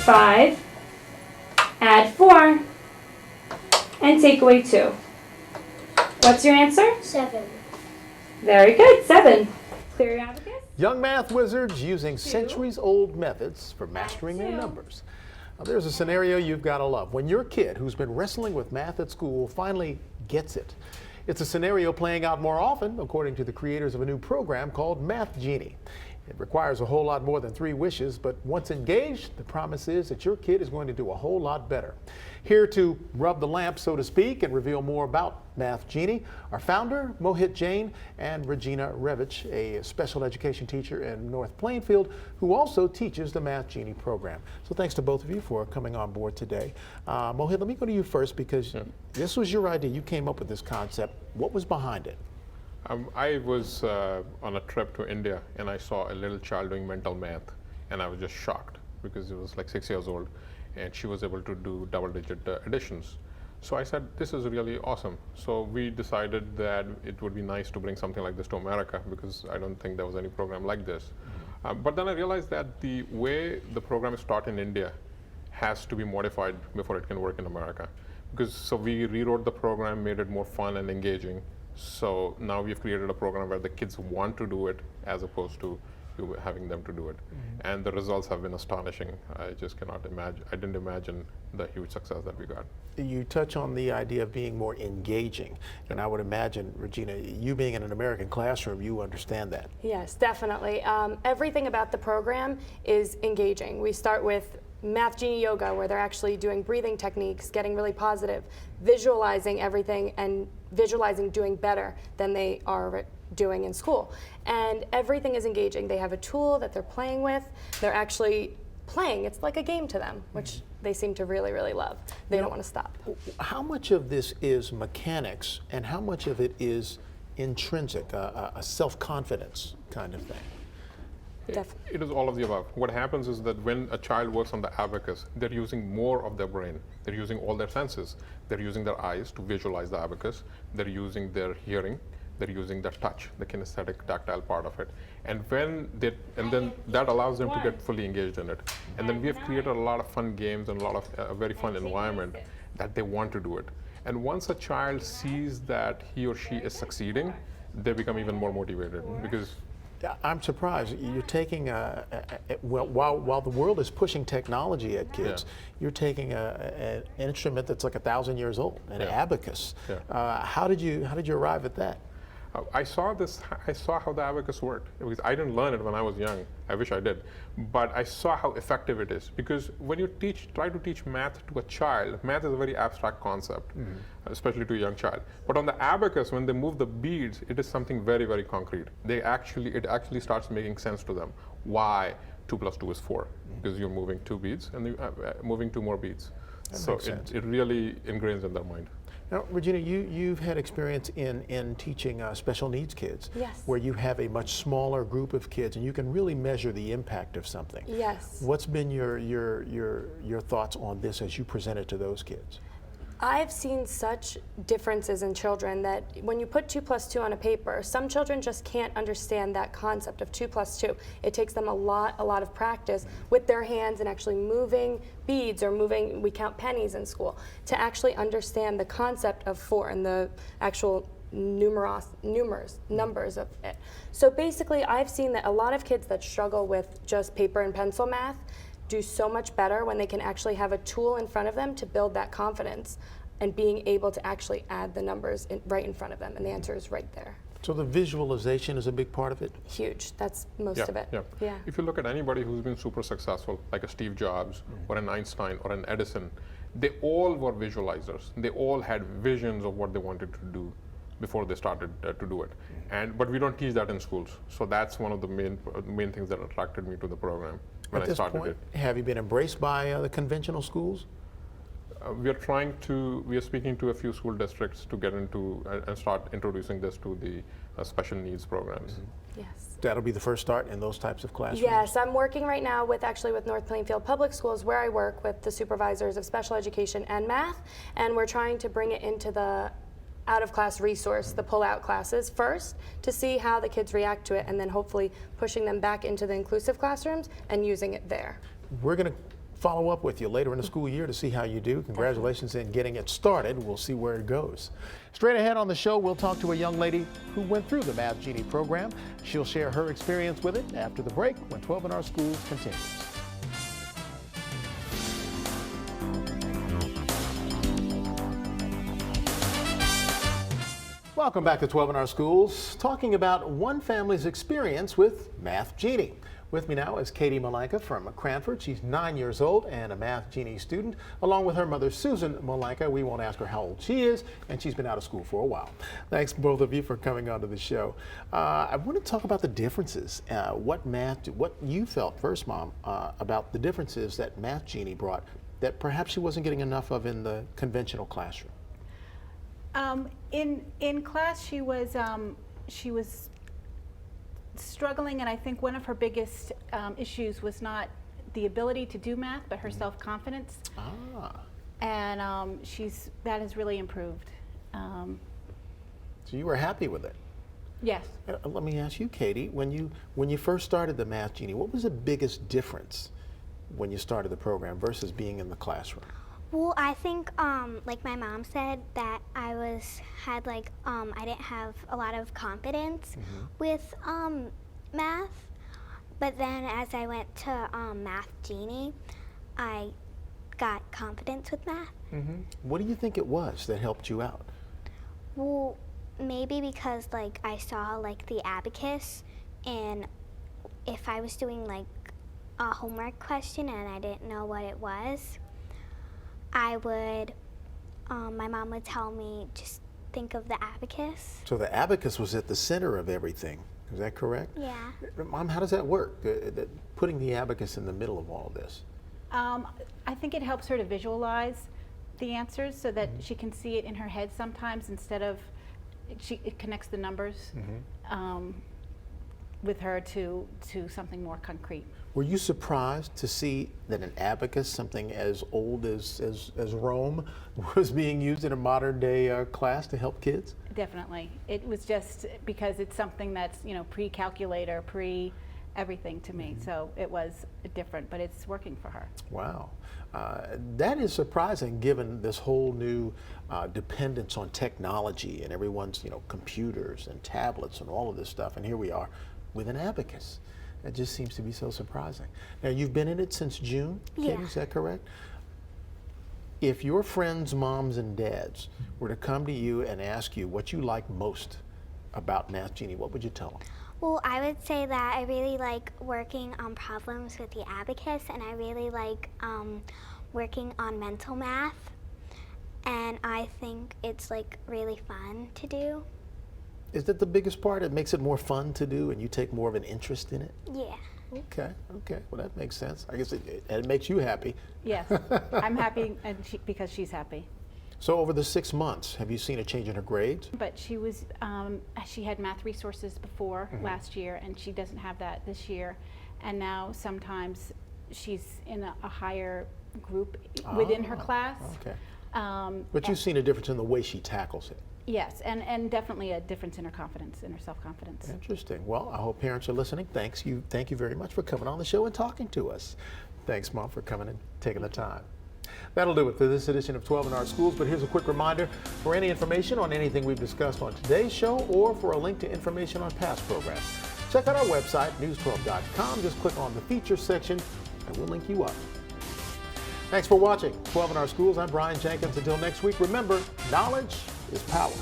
5, add 4, and take away 2. What's your answer? 7. Very good, 7. Clear your abacus. Young math wizards using centuries-old methods for mastering their numbers. Now, there's a scenario you've got to love. When your kid, who's been wrestling with math at school, finally gets it. It's a scenario playing out more often, according to the creators of a new program called Math Genie. It requires a whole lot more than 3 wishes, but once engaged, the promise is that your kid is going to do a whole lot better. Here to rub the lamp, so to speak, and reveal more about Math Genie are founder Mohit Jain and Regina Revich, a special education teacher in North Plainfield who also teaches the Math Genie program. So thanks to both of you for coming on board today. Mohit, let me go to you first because this was your idea. You came up with this concept. What was behind it? I was on a trip to India and I saw a little child doing mental math and I was just shocked because it was like 6 years old and she was able to do double-digit additions. So I said, this is really awesome. So we decided that it would be nice to bring something like this to America because I don't think there was any program like this. But then I realized that the way the program is taught in India has to be modified before it can work in America. So we rewrote the program, made it more fun and engaging. So now we've created a program where the kids want to do it as opposed to having them to do it. And the results have been astonishing. I just cannot imagine, I didn't imagine the huge success that we got. You touch on the idea of being more engaging, and I would imagine, Regina, you being in an American classroom, you understand that. Yes, definitely. Everything about the program is engaging. We start with Math Genie Yoga, where they're actually doing breathing techniques, getting really positive, visualizing everything and visualizing doing better than they are doing in school. And everything is engaging. They have a tool that they're playing with. They're actually playing. It's like a game to them, which they seem to really, really love. They don't want to stop. How much of this is mechanics and how much of it is intrinsic, a self-confidence kind of thing? It is all of the above. What happens is that when a child works on the abacus, they're using more of their brain. They're using all their senses. They're using their eyes to visualize the abacus. They're using their hearing. They're using their touch, the kinesthetic, tactile part of it. And then that allows them to get fully engaged in it. And then we have created a lot of fun games and a lot of a very fun environment that they want to do it. And once a child sees that he or she is succeeding, they become even more motivated because I'm surprised. You're taking while the world is pushing technology at kids, you're taking an instrument that's like 1,000 years old, an abacus. How did you arrive at that? I saw how the abacus worked because I didn't learn it when I was young. I wish I did, but I saw how effective it is. Because when you try to teach math to a child, math is a very abstract concept, especially to a young child. But on the abacus, when they move the beads, it is something very, very concrete. It actually starts making sense to them. Why 2 + 2 is 4? Because you're moving 2 beads and you're moving 2 more beads. So it really ingrains in their mind. Now, Regina, you've had experience in teaching special needs kids, where you have a much smaller group of kids, and you can really measure the impact of something. Yes. What's been your thoughts on this as you present it to those kids? I've seen such differences in children that when you put 2 + 2 on a paper, some children just can't understand that concept of 2 + 2. It takes them a lot of practice with their hands and actually moving beads or moving, we count pennies in school, to actually understand the concept of 4 and the actual numbers of it. So basically, I've seen that a lot of kids that struggle with just paper and pencil math do so much better when they can actually have a tool in front of them to build that confidence and being able to actually add the numbers right in front of them, and the answer is right there. So the visualization is a big part of it? Huge. That's most of it. Yeah. If you look at anybody who's been super successful, like a Steve Jobs or an Einstein or an Edison, they all were visualizers. They all had visions of what they wanted to do before they started to do it. But we don't teach that in schools. So that's one of the main things that attracted me to the program when I started it. Have you been embraced by the conventional schools? We are speaking to a few school districts to get into and start introducing this to the special needs programs. Yes. That'll be the first start in those types of classrooms? Yes, I'm working right now with North Plainfield Public Schools, where I work with the supervisors of special education and math, and we're trying to bring it into the out-of-class resource, the pull-out classes first, to see how the kids react to it, and then hopefully pushing them back into the inclusive classrooms and using it there. We're going to follow up with you later in the school year to see how you do. Congratulations in getting it started. We'll see where it goes. Straight ahead on the show, we'll talk to a young lady who went through the Math Genie program. She'll share her experience with it after the break when 12 in Our Schools continues. Welcome back to 12 in Our Schools, talking about one family's experience with Math Genie. With me now is Katie Malanka from Cranford. She's 9 years old and a Math Genie student, along with her mother, Susan Malanka. We won't ask her how old she is, and she's been out of school for a while. Thanks, both of you, for coming onto the show. I want to talk about the differences. What you felt first, Mom, about the differences that Math Genie brought that perhaps she wasn't getting enough of in the conventional classroom. In class, she was struggling, and I think one of her biggest issues was not the ability to do math, but her self-confidence. And that has really improved. So you were happy with it? Yes. Let me ask you, Katie, when you first started the Math Genie, what was the biggest difference when you started the program versus being in the classroom? Well, I think, like my mom said, that I didn't have a lot of confidence with math. But then as I went to Math Genie, I got confidence with math. What do you think it was that helped you out? Well, maybe because I saw the abacus, and if I was doing a homework question and I didn't know what it was, my mom would tell me, just think of the abacus. So the abacus was at the center of everything, is that correct? Yeah. Mom, how does that work, putting the abacus in the middle of all this? I think it helps her to visualize the answers so that she can see it in her head sometimes instead of, it connects the numbers with her to something more concrete. Were you surprised to see that an abacus, something as old as Rome, was being used in a modern day class to help kids? Definitely. It was just because it's something that's, pre-calculator, pre-everything to me. So it was different, but it's working for her. Wow. That is surprising given this whole new dependence on technology and everyone's, computers and tablets and all of this stuff. And here we are with an abacus. That just seems to be so surprising. Now, you've been in it since June, Katie, Yeah. is that correct? If your friends' moms and dads were to come to you and ask you what you like most about Math Genie, what would you tell them? Well, I would say that I really like working on problems with the abacus, and I really like working on mental math, and I think it's really fun to do. Is that the biggest part? It makes it more fun to do and you take more of an interest in it? Yeah. Okay, well that makes sense. I guess it makes you happy. Yes, I'm happy because she's happy. So over the 6 months, have you seen a change in her grades? But she had math resources before last year, and she doesn't have that this year. And now sometimes she's in a higher group within her class. Okay. But you've seen a difference in the way she tackles it. Yes, and definitely a difference in her confidence, in her self-confidence. Interesting. Well, I hope parents are listening. Thank you very much for coming on the show and talking to us. Thanks, Mom, for coming and taking the time. That'll do it for this edition of 12 in Our Schools, but here's a quick reminder. For any information on anything we've discussed on today's show or for a link to information on past programs, check out our website, news12.com. Just click on the features section and we'll link you up. Thanks for watching 12 in Our Schools. I'm Bryan Jenkins. Until next week, remember, knowledge is power.